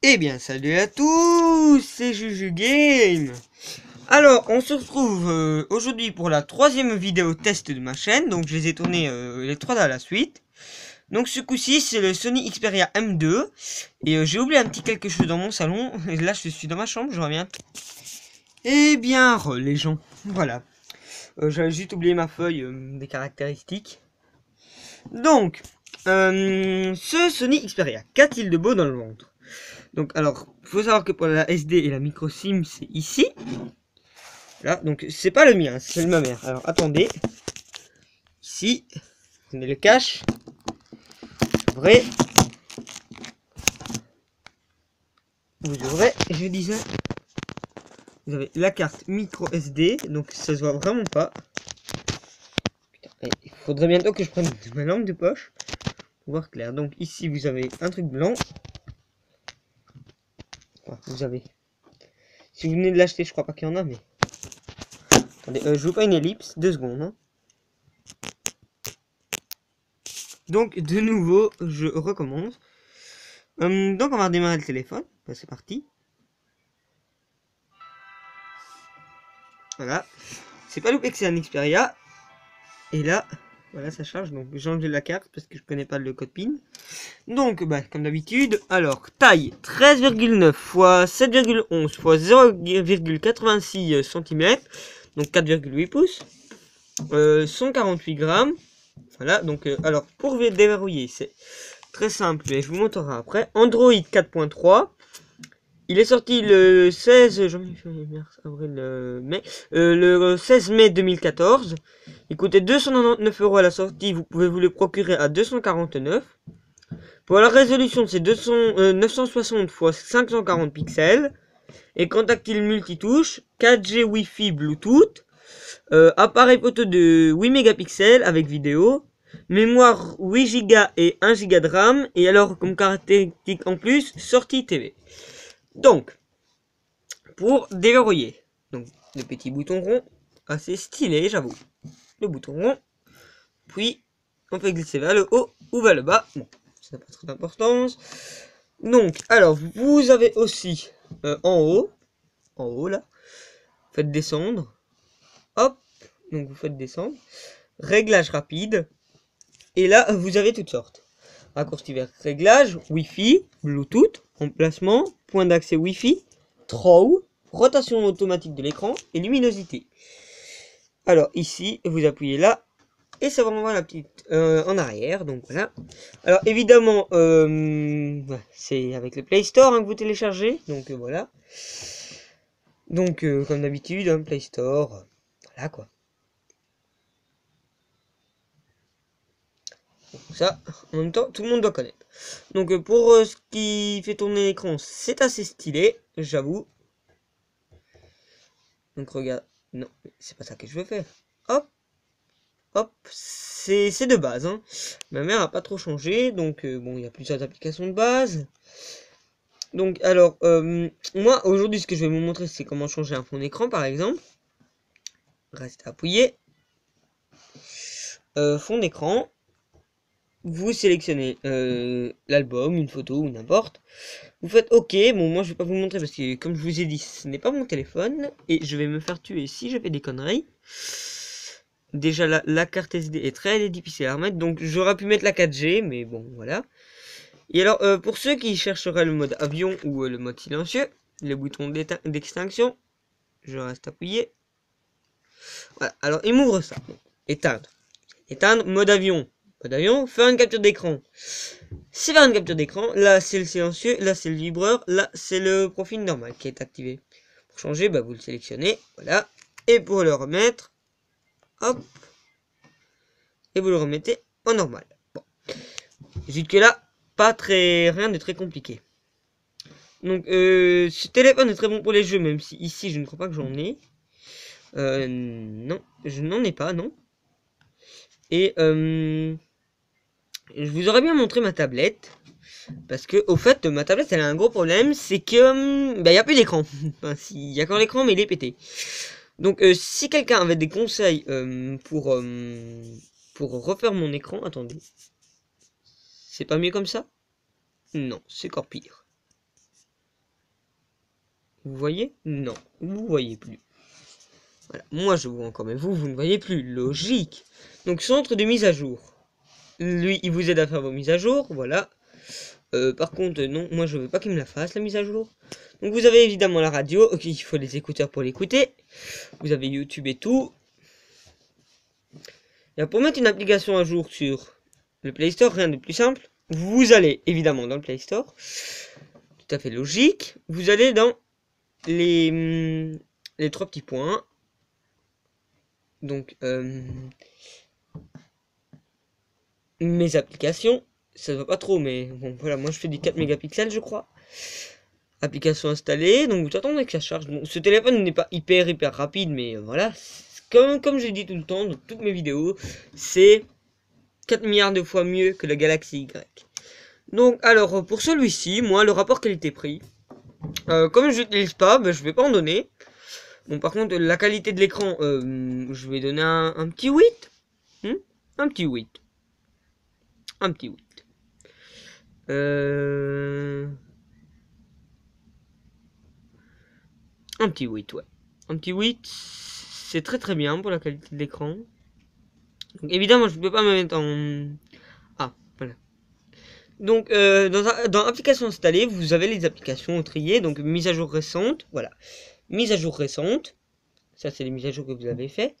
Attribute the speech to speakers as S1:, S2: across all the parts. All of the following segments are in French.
S1: Eh bien, salut à tous, c'est Juju Game. Alors, on se retrouve aujourd'hui pour la troisième vidéo test de ma chaîne. Donc, je les ai tournés les trois à la suite. Donc, ce coup-ci, c'est le Sony Xperia M2. Et j'ai oublié un petit quelque chose dans mon salon. Et là, je suis dans ma chambre, je reviens. Eh bien, les gens, voilà. J'avais juste oublié ma feuille des caractéristiques. Donc, ce Sony Xperia, qu'a-t-il de beau dans le ventre? Donc, alors, faut savoir que pour la SD et la micro SIM, c'est ici. Là, donc, c'est pas le mien, c'est le de ma mère. Alors, attendez. Ici, on est le cache. Vrai. Vous ouvrez, je disais. Vous avez la carte micro SD, donc ça se voit vraiment pas. Putain, il faudrait bientôt que je prenne ma lampe de poche pour voir clair. Donc, ici, vous avez un truc blanc. Enfin, vous avez. Si vous venez de l'acheter, je crois pas qu'il y en a, mais. Attendez, je veux pas une ellipse, 2 secondes. Hein. Donc, de nouveau, je recommence. Donc, on va redémarrer le téléphone. Ben, c'est parti. Voilà. C'est pas loupé que c'est un Xperia. Et là, voilà, ça charge. Donc, j'ai enlevé la carte parce que je connais pas le code PIN. Donc, bah, comme d'habitude. Alors, taille 13,9 x 7,11 x 0,86 cm. Donc, 4,8 pouces. 148 grammes. Voilà. Donc, alors, pour déverrouiller, c'est très simple. Mais je vous montrerai après. Android 4.3. Il est sorti le 16 janvier, mars, avril, mai, le 16 mai 2014. Il coûtait 299 € à la sortie. Vous pouvez vous le procurer à 249. Pour la résolution, c'est 960 x 540 pixels. Écran tactile multitouche, 4G Wi-Fi Bluetooth, appareil photo de 8 mégapixels avec vidéo, mémoire 8 Go et 1 Go de RAM. Et alors, comme caractéristique en plus, sortie TV. Donc, pour déverrouiller, donc le petit bouton rond, assez stylé, j'avoue. Le bouton rond, puis on peut glisser vers le haut ou vers le bas. Bon, ça n'a pas trop d'importance. Donc, alors, vous avez aussi en haut là, faites descendre. Hop, donc vous faites descendre. Réglage rapide. Et là, vous avez toutes sortes. Raccourci vers réglage, Wi-Fi, Bluetooth, emplacement, point d'accès Wi-Fi, throw, rotation automatique de l'écran et luminosité. Alors ici, vous appuyez là et ça vous renvoie la petite en arrière. Donc voilà. Alors évidemment, c'est avec le Play Store hein, que vous téléchargez. Donc voilà. Donc comme d'habitude, hein, Play Store, voilà quoi. Donc ça, en même temps, tout le monde doit connaître. Donc pour ce qui fait tourner l'écran, c'est assez stylé, j'avoue. Donc regarde, non, c'est pas ça que je veux faire. Hop, hop, c'est de base. Hein. Ma mère a pas trop changé, donc bon, il y a plusieurs applications de base. Donc alors, moi aujourd'hui, ce que je vais vous montrer, c'est comment changer un fond d'écran, par exemple. Reste appuyé. Fond d'écran. Vous sélectionnez l'album, une photo ou n'importe. Vous faites OK. Bon, moi je vais pas vous montrer parce que comme je vous ai dit, ce n'est pas mon téléphone et je vais me faire tuer si je fais des conneries. Déjà la carte SD est très difficile à remettre, donc j'aurais pu mettre la 4G, mais bon voilà. Et alors pour ceux qui chercheraient le mode avion ou le mode silencieux, le bouton d'extinction, je reste appuyé. Voilà. Alors il m'ouvre ça. Donc, éteindre. Éteindre, mode avion. Faire une capture d'écran. C'est faire une capture d'écran. Là, c'est le silencieux. Là, c'est le vibreur. Là, c'est le profil normal qui est activé. Pour changer, bah, vous le sélectionnez. Voilà. Et pour le remettre, hop. Et vous le remettez en normal. Bon. Jusque là, rien de très compliqué. Donc, ce téléphone est très bon pour les jeux, même si ici, je ne crois pas que j'en ai. Non, je n'en ai pas, non. Et, je vous aurais bien montré ma tablette. Parce que, au fait, ma tablette, elle a un gros problème. C'est que, il n'y a plus d'écran. Enfin, il y a encore l'écran, mais il est pété. Donc, si quelqu'un avait des conseils pour refaire mon écran, attendez. C'est pas mieux comme ça? Non, c'est encore pire. Vous voyez? Non, vous voyez plus. Voilà, moi je vois encore, mais vous ne voyez plus. Logique. Donc centre de mise à jour. Lui, il vous aide à faire vos mises à jour, voilà. Par contre, non, moi je veux pas qu'il me la fasse, la mise à jour. Donc vous avez évidemment la radio, ok, il faut les écouteurs pour l'écouter. Vous avez YouTube et tout. Et pour mettre une application à jour sur le Play Store, rien de plus simple. Vous allez évidemment dans le Play Store. Tout à fait logique. Vous allez dans les 3 petits points. Donc, mes applications. Ça ne va pas trop, mais bon, voilà, moi je fais du 4 mégapixels, je crois. Application installée, donc vous attendez que ça charge. Bon, ce téléphone n'est pas hyper rapide, mais voilà. Comme je dis tout le temps dans toutes mes vidéos, c'est 4 milliards de fois mieux que la Galaxy Y. Donc, alors, pour celui-ci, moi, le rapport qualité-prix, comme je l'utilise pas, ben, je vais pas en donner. Bon, par contre, la qualité de l'écran, je vais donner un petit 8. Un petit 8. Un petit 8. Un petit 8, ouais. Un petit 8, c'est très bien pour la qualité de l'écran. Donc, évidemment, je ne peux pas me mettre en... Ah, voilà. Donc, dans applications installées, vous avez les applications triées. Donc, mise à jour récente, voilà. Mise à jour récente. Ça, c'est les mises à jour que vous avez fait.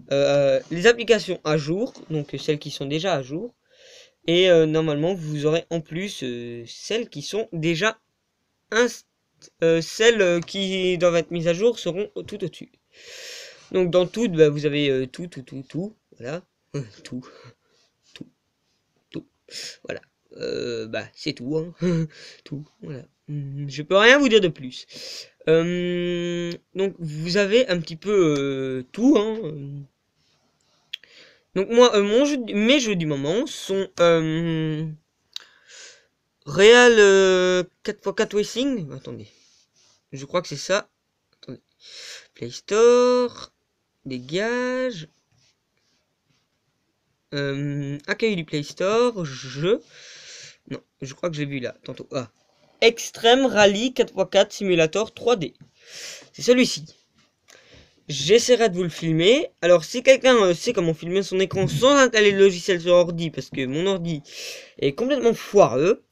S1: Les applications à jour, donc celles qui sont déjà à jour. Et normalement, vous aurez en plus celles qui sont déjà celles qui doivent être mises à jour seront tout au-dessus. Donc dans tout, bah, vous avez tout, voilà, tout, voilà. Bah c'est tout, hein. Tout, voilà. Je peux rien vous dire de plus. Donc vous avez un petit peu tout, hein. Donc moi, mes jeux du moment sont Real 4x4 Racing. Attendez, je crois que c'est ça. Attendez. Play Store, dégage. Accueil du Play Store, non, je crois que j'ai vu là, tantôt. Ah. Extreme Rally 4x4 Simulator 3D. C'est celui-ci. J'essaierai de vous le filmer. Alors, si quelqu'un sait comment filmer son écran sans installer le logiciel sur ordi, parce que mon ordi est complètement foireux,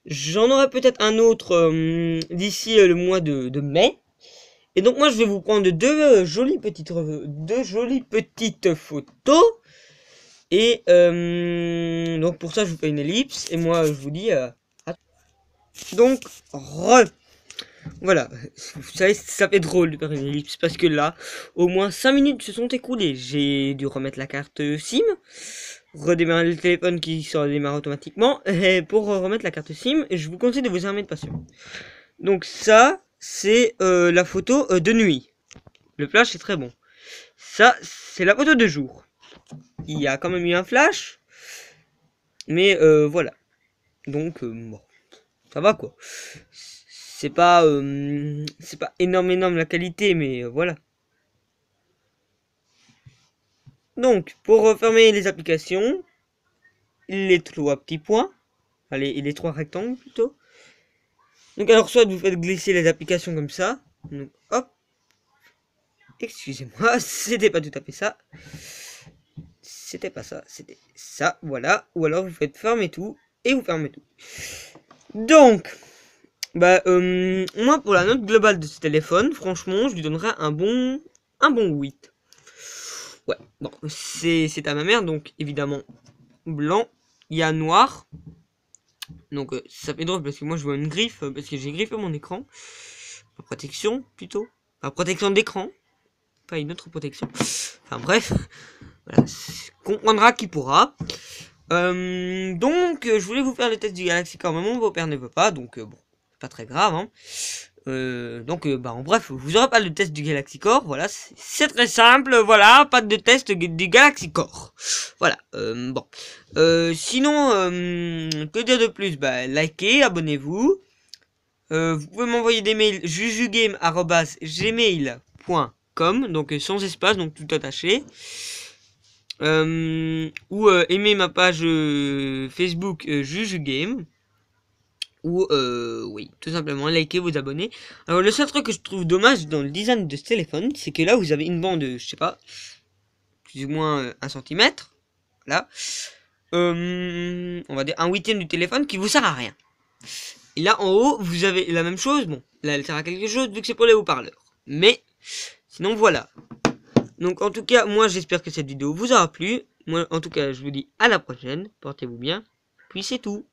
S1: j'en aurai peut-être un autre d'ici le mois de mai. Et donc, moi, je vais vous prendre deux jolies petites photos. Et donc, pour ça, je vous fais une ellipse. Et moi, je vous dis... Donc, voilà, vous savez, ça fait drôle de faire une ellipse parce que là, au moins 5 minutes se sont écoulées. J'ai dû remettre la carte SIM, redémarrer le téléphone qui se redémarre automatiquement. Et pour remettre la carte SIM, je vous conseille de vous armer de patience. Donc ça, c'est la photo de nuit. Le flash est très bon. Ça, c'est la photo de jour. Il y a quand même eu un flash. Mais voilà. Donc, bon, ça va quoi. C'est pas énorme la qualité, mais voilà. Donc, pour refermer les applications, les 3 petits points, allez, les 3 rectangles plutôt. Donc, alors, soit vous faites glisser les applications comme ça. Donc, hop. Excusez-moi, c'était pas tout à fait ça. C'était pas ça, c'était ça, voilà. Ou alors, vous faites fermer tout et vous fermez tout. Donc... Bah, moi, pour la note globale de ce téléphone, franchement, je lui donnerais un bon 8. Ouais, bon, c'est à ma mère, donc, évidemment, blanc. Il y a noir. Donc, ça fait drôle, parce que moi, je vois une griffe, parce que j'ai griffé mon écran. La protection, plutôt. La protection d'écran. Pas une autre protection. Enfin, bref. Voilà, comprendra qui pourra. Donc, je voulais vous faire le test du Galaxy Core, mais mon beau-père ne veut pas, donc, bon. Pas très grave, hein. Donc bah en bref, vous aurez pas le test du Galaxy Core, voilà, c'est très simple, voilà, pas de test du Galaxy Core, voilà. Bon, sinon, que dire de plus? Bah likez, abonnez-vous, vous pouvez m'envoyer des mails jujugame@gmail.com, donc sans espace, donc tout attaché, ou aimer ma page Facebook Jujugame. Ou oui, tout simplement likez, vous abonner. Alors le seul truc que je trouve dommage dans le design de ce téléphone, c'est que là vous avez une bande, je sais pas, plus ou moins 1 centimètre, là, on va dire 1/8 du téléphone qui vous sert à rien. Et là en haut vous avez la même chose, bon, là elle sert à quelque chose vu que c'est pour les haut-parleurs. Mais sinon voilà. Donc en tout cas, moi j'espère que cette vidéo vous aura plu. Moi en tout cas je vous dis à la prochaine, portez-vous bien, puis c'est tout.